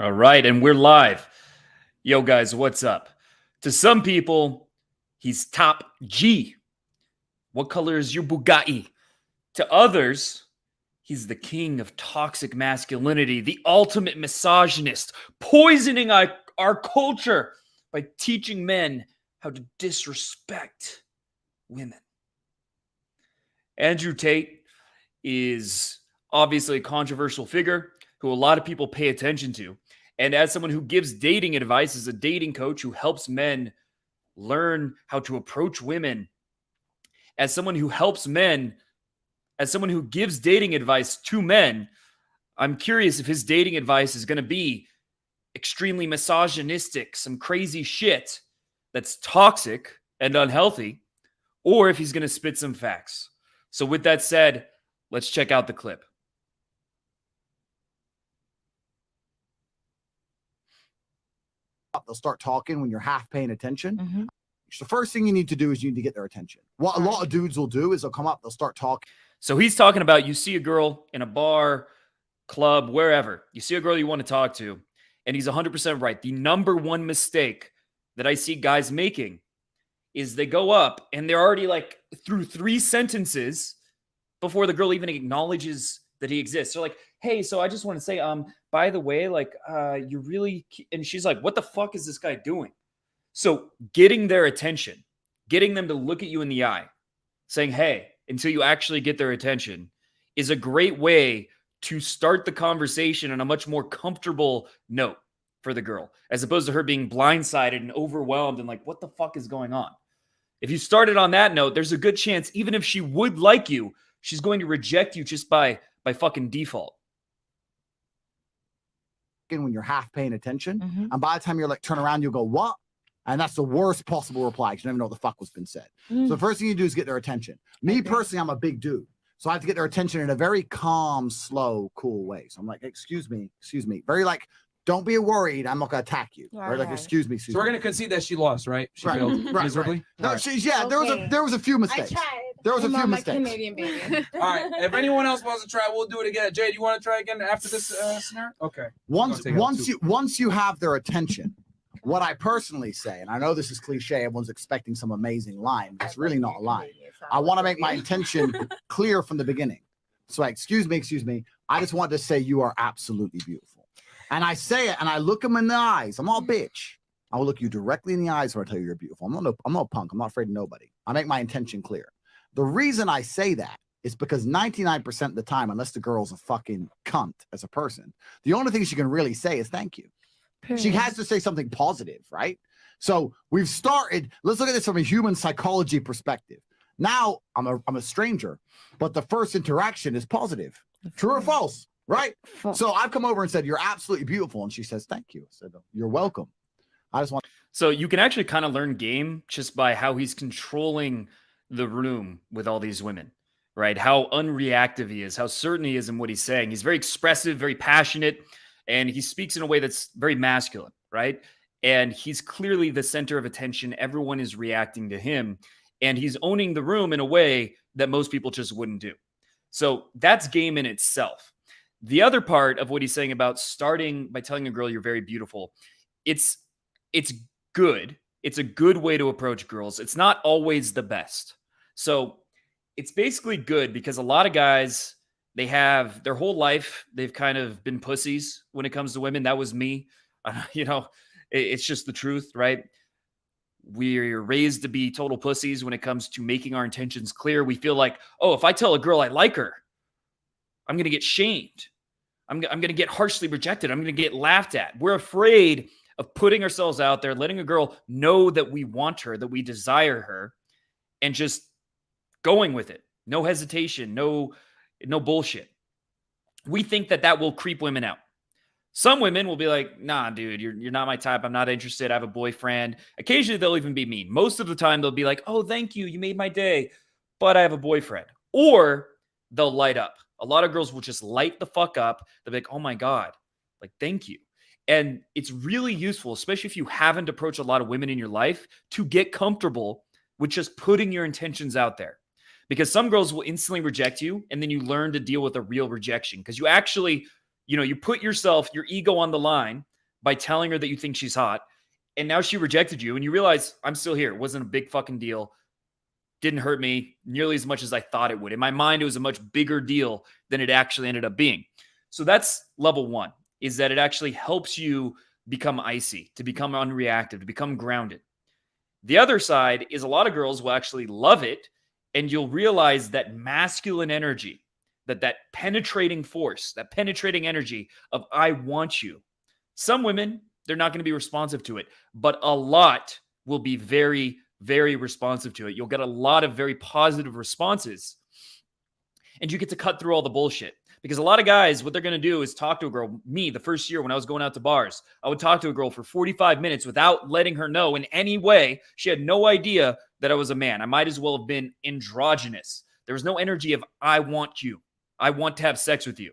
All right, and we're live. Yo, guys, what's up? To some people, he's top G. What color is your Bugatti? To others, he's the king of toxic masculinity, the ultimate misogynist, poisoning our culture by teaching men how to disrespect women. Andrew Tate is obviously a controversial figure who a lot of people pay attention to. And as someone who gives dating advice, as a dating coach who helps men learn how to approach women, as someone who helps men, as someone who gives dating advice to men, I'm curious if his dating advice is going to be extremely misogynistic, some crazy shit that's toxic and unhealthy, or if he's going to spit some facts. So with that said, let's check out the clip. They'll start talking when you're half paying attention. Mm-hmm. So the first thing you need to do is you need to get their attention. What a lot of dudes will do is they'll come up, they'll start talking. So he's talking about, you see a girl in a bar, club, wherever. You see a girl you want to talk to, and he's 100% right. The number one mistake that I see guys making is they go up and they're already like through 3 sentences before the girl even acknowledges that he exists. They're like, hey, so I just want to say, by the way, like, you're really, and she's like, what the fuck is this guy doing? So getting their attention, getting them to look at you in the eye, saying, hey, until you actually get their attention, is a great way to start the conversation on a much more comfortable note for the girl, as opposed to her being blindsided and overwhelmed and like, what the fuck is going on? If you started on that note, there's a good chance, even if she would like you, she's going to reject you just by fucking default. When you're half paying attention, and by the time you're like, turn around, you'll go, what? And that's the worst possible reply, because you don't even know what the fuck was been said. So the first thing you do is get their attention. Me personally, I'm a big dude, so I have to get their attention in a very calm, slow, cool way. So I'm like, excuse me. Very like, don't be worried, I'm not gonna attack you. Right. Like, excuse me. So we're gonna concede that she lost, right? She failed miserably. No, she's there was a few mistakes. I tried. There was a few mistakes. Canadian baby. All right. If anyone else wants to try, we'll do it again. Jay, do you want to try again after this scenario? Okay. Once you have their attention, what I personally say, and I know this is cliche, everyone's expecting some amazing line, but it's really not a line. I want to make my intention clear from the beginning. So like, excuse me. I just want to say you are absolutely beautiful. And I say it and I look them in the eyes. I'm all bitch. I will look you directly in the eyes when I tell you you're beautiful. I'm not a punk. I'm not afraid of nobody. I make my intention clear. The reason I say that is because 99% of the time, unless the girl's a fucking cunt as a person, the only thing she can really say is thank you. She has to say something positive, right? So we've started, let's look at this from a human psychology perspective. Now I'm a stranger, but the first interaction is positive. True or false, right? So I've come over and said, you're absolutely beautiful. And she says, thank you. I said, you're welcome. I just want. So you can actually kind of learn game just by how he's controlling the room with all these women, right? How unreactive he is, how certain he is in what he's saying. He's very expressive, very passionate, and he speaks in a way that's very masculine, right? And he's clearly the center of attention. Everyone is reacting to him, and he's owning the room in a way that most people just wouldn't do. So that's game in itself. The other part of what he's saying about starting by telling a girl you're very beautiful, it's good. It's a good way to approach girls. It's not always the best. So it's basically good because a lot of guys, they have their whole life, they've kind of been pussies when it comes to women. That was me. It's just the truth, right? We're raised to be total pussies when it comes to making our intentions clear. We feel like, oh, if I tell a girl I like her, I'm going to get shamed. I'm going to get harshly rejected. I'm going to get laughed at. We're afraid of putting ourselves out there, letting a girl know that we want her, that we desire her, and just going with it. No hesitation, no bullshit. We think that will creep women out. Some women will be like, nah, dude, you're not my type. I'm not interested. I have a boyfriend. Occasionally, they'll even be mean. Most of the time, they'll be like, oh, thank you. You made my day, but I have a boyfriend. Or they'll light up. A lot of girls will just light the fuck up. They'll be like, oh my God, like, thank you. And it's really useful, especially if you haven't approached a lot of women in your life, to get comfortable with just putting your intentions out there. Because some girls will instantly reject you, and then you learn to deal with a real rejection. Because you actually, you put yourself, your ego on the line by telling her that you think she's hot. And now she rejected you and you realize I'm still here. It wasn't a big fucking deal. Didn't hurt me nearly as much as I thought it would. In my mind, it was a much bigger deal than it actually ended up being. So that's level one, is that it actually helps you become icy, to become unreactive, to become grounded. The other side is a lot of girls will actually love it, and you'll realize that masculine energy, that penetrating force, that penetrating energy of I want you. Some women, they're not going to be responsive to it, but a lot will be very, very responsive to it. You'll get a lot of very positive responses, and you get to cut through all the bullshit. Because a lot of guys, what they're going to do is talk to a girl. Me, the first year when I was going out to bars, I would talk to a girl for 45 minutes without letting her know in any way. She had no idea that I was a man. I might as well have been androgynous. There was no energy of, I want you. I want to have sex with you.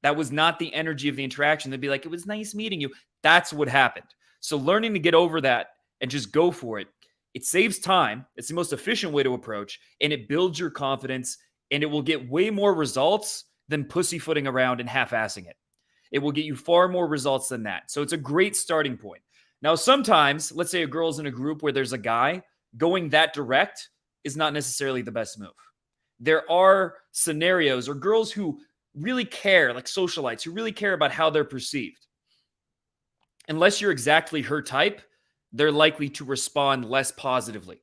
That was not the energy of the interaction. They'd be like, it was nice meeting you. That's what happened. So learning to get over that and just go for it, it saves time. It's the most efficient way to approach, and it builds your confidence, and it will get way more results than pussyfooting around and half-assing it. It will get you far more results than that. So it's a great starting point. Now, sometimes, let's say a girl's in a group where there's a guy, going that direct is not necessarily the best move. There are scenarios or girls who really care, like socialites, who really care about how they're perceived. Unless you're exactly her type, they're likely to respond less positively.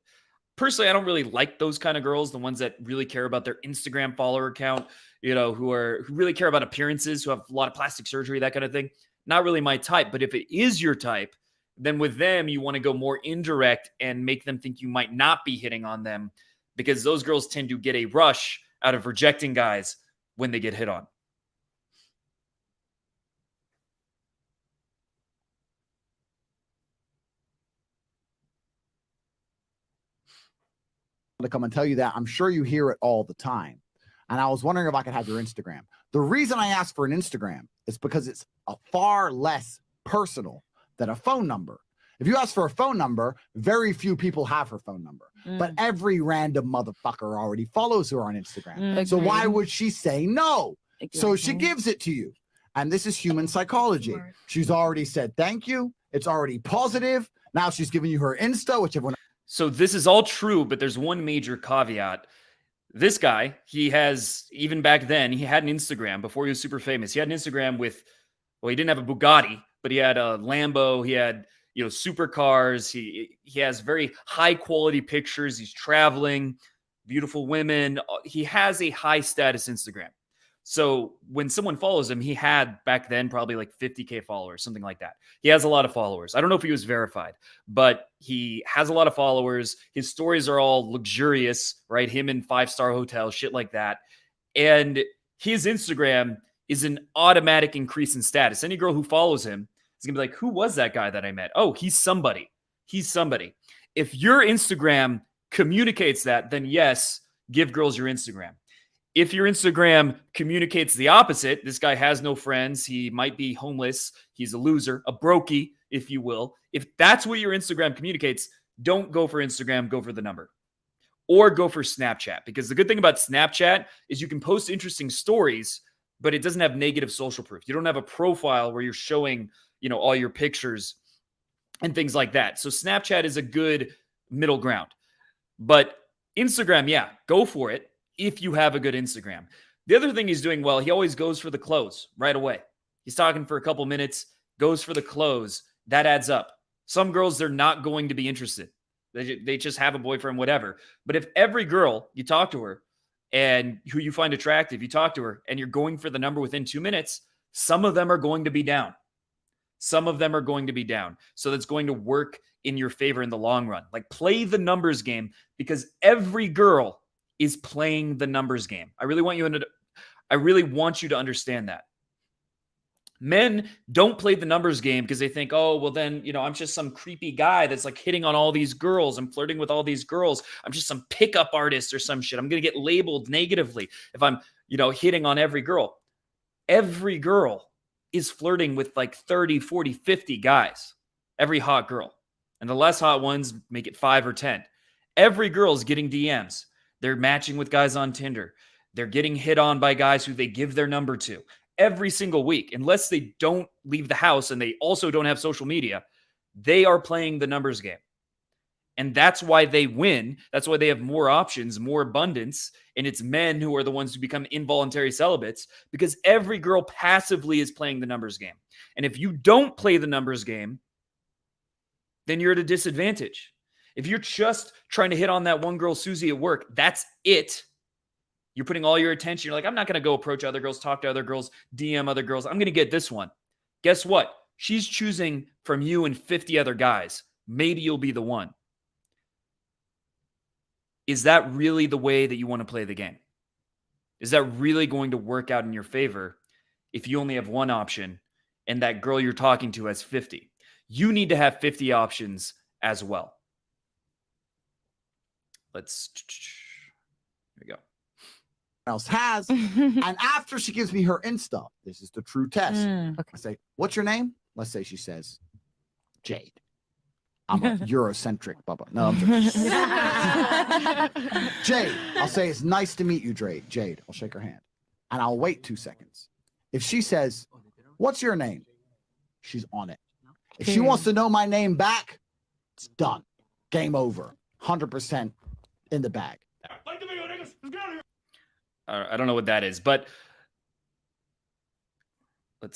Personally, I don't really like those kind of girls, the ones that really care about their Instagram follower count, who really care about appearances, who have a lot of plastic surgery, that kind of thing. Not really my type, but if it is your type, then with them, you want to go more indirect and make them think you might not be hitting on them, because those girls tend to get a rush out of rejecting guys when they get hit on. To come and tell you that. I'm sure you hear it all the time. And I was wondering if I could have your Instagram. The reason I asked for an Instagram is because it's a far less personal than a phone number. If you ask for a phone number, very few people have her phone number. But every random motherfucker already follows her on Instagram. So why would she say no? So she gives it to you. And this is human psychology. She's already said thank you. It's already positive. Now she's giving you her Insta, which everyone... So this is all true, but there's one major caveat. This guy, he has, even back then, he had an Instagram before he was super famous. He had an Instagram with, well, he didn't have a Bugatti, but he had a Lambo. He had, supercars. He has very high quality pictures. He's traveling, beautiful women. He has a high status Instagram. So when someone follows him, he had back then probably like 50K followers, something like that. He has a lot of followers. I don't know if he was verified, but he has a lot of followers. His stories are all luxurious, right? Him in 5-star hotels, shit like that. And his Instagram is an automatic increase in status. Any girl who follows him is going to be like, who was that guy that I met? Oh, he's somebody. He's somebody. If your Instagram communicates that, then yes, give girls your Instagram. If your Instagram communicates the opposite, this guy has no friends, he might be homeless, he's a loser, a brokey, if you will. If that's what your Instagram communicates, don't go for Instagram, go for the number. Or go for Snapchat. Because the good thing about Snapchat is you can post interesting stories, but it doesn't have negative social proof. You don't have a profile where you're showing, all your pictures and things like that. So Snapchat is a good middle ground. But Instagram, yeah, go for it. If you have a good Instagram. The other thing he's doing well, he always goes for the close right away. He's talking for a couple minutes, goes for the close. That adds up. Some girls, they're not going to be interested. They just have a boyfriend, whatever. But if every girl, you talk to her and who you find attractive, you talk to her and you're going for the number within 2 minutes, some of them are going to be down. Some of them are going to be down. So that's going to work in your favor in the long run. Like, play the numbers game, because every girl is playing the numbers game. I really want you to understand that. Men don't play the numbers game because they think, oh, well then, I'm just some creepy guy that's like hitting on all these girls. I'm flirting with all these girls. I'm just some pickup artist or some shit. I'm going to get labeled negatively if I'm, hitting on every girl. Every girl is flirting with like 30, 40, 50 guys. Every hot girl. And the less hot ones make it 5 or 10. Every girl is getting DMs. They're matching with guys on Tinder. They're getting hit on by guys who they give their number to. every single week, unless they don't leave the house and they also don't have social media, they are playing the numbers game. And that's why they win. That's why they have more options, more abundance. And it's men who are the ones who become involuntary celibates, because every girl passively is playing the numbers game. And if you don't play the numbers game, then you're at a disadvantage. If you're just trying to hit on that one girl, Susie, at work, that's it. You're putting all your attention. You're like, I'm not going to go approach other girls, talk to other girls, DM other girls. I'm going to get this one. Guess what? She's choosing from you and 50 other guys. Maybe you'll be the one. Is that really the way that you want to play the game? Is that really going to work out in your favor if you only have one option and that girl you're talking to has 50? You need to have 50 options as well. Here we go. Else has. And after she gives me her Insta, this is the true test. Okay. I say, what's your name? Let's say she says, Jade. I'm a Eurocentric Bubba. No, I'm joking. Jade. I'll say, it's nice to meet you, Jade. I'll shake her hand. And I'll wait 2 seconds. If she says, what's your name? She's on it. If she wants to know my name back, it's done. Game over. 100% in the bag. I don't know what that is, but here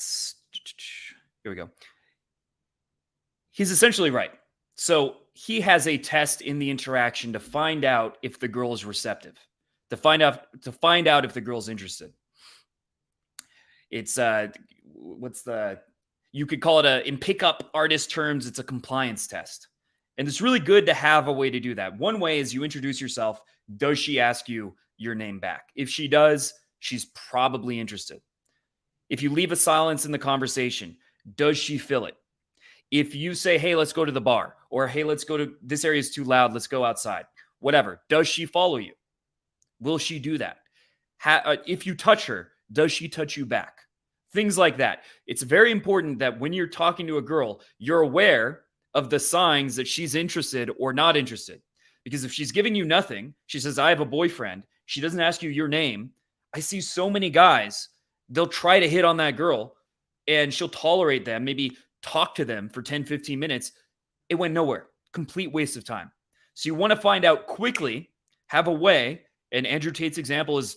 we go. He's essentially right. So he has a test in the interaction to find out if the girl is receptive, to find out if the girl's interested. It's you could call it in pickup artist terms, it's a compliance test. And it's really good to have a way to do that. One way is you introduce yourself. Does she ask you your name back? If she does, she's probably interested. If you leave a silence in the conversation, does she fill it? If you say, hey, let's go to the bar, or hey, let's go to this area is too loud, let's go outside, whatever, does she follow you? Will she do that? If you touch her, does she touch you back? Things like that. It's very important that when you're talking to a girl, you're aware of the signs that she's interested or not interested. Because if she's giving you nothing, she says, I have a boyfriend, she doesn't ask you your name. I see so many guys, they'll try to hit on that girl and she'll tolerate them, maybe talk to them for 10, 15 minutes. It went nowhere. Complete waste of time. So you want to find out quickly, have a way, and Andrew Tate's example is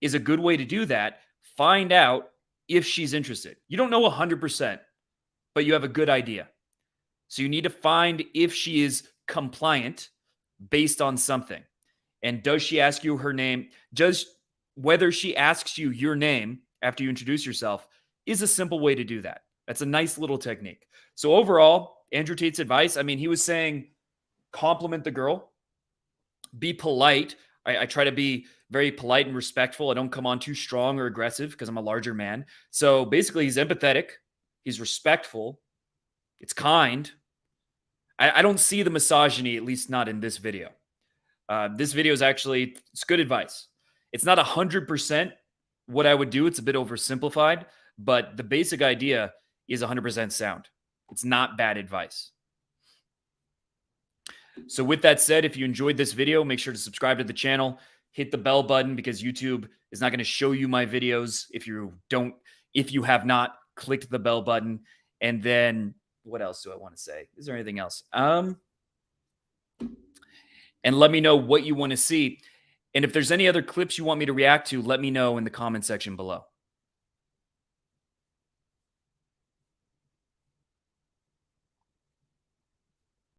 a good way to do that. Find out if she's interested. You don't know 100%, but you have a good idea. So you need to find if she is compliant based on something. And does she ask you her name? Whether she asks you your name after you introduce yourself is a simple way to do that. That's a nice little technique. So overall, Andrew Tate's advice, I mean, he was saying compliment the girl, be polite. I try to be very polite and respectful. I don't come on too strong or aggressive because I'm a larger man. So basically, he's empathetic. He's respectful. It's kind. I don't see the misogyny, at least not in this video. This video is it's good advice. It's not 100% what I would do. It's a bit oversimplified, but the basic idea is 100% sound. It's not bad advice. So with that said, if you enjoyed this video, make sure to subscribe to the channel, hit the bell button because YouTube is not going to show you my videos if you have not clicked the bell button. And then what else do I want to say? Is there anything else? And let me know what you want to see. And if there's any other clips you want me to react to, let me know in the comment section below.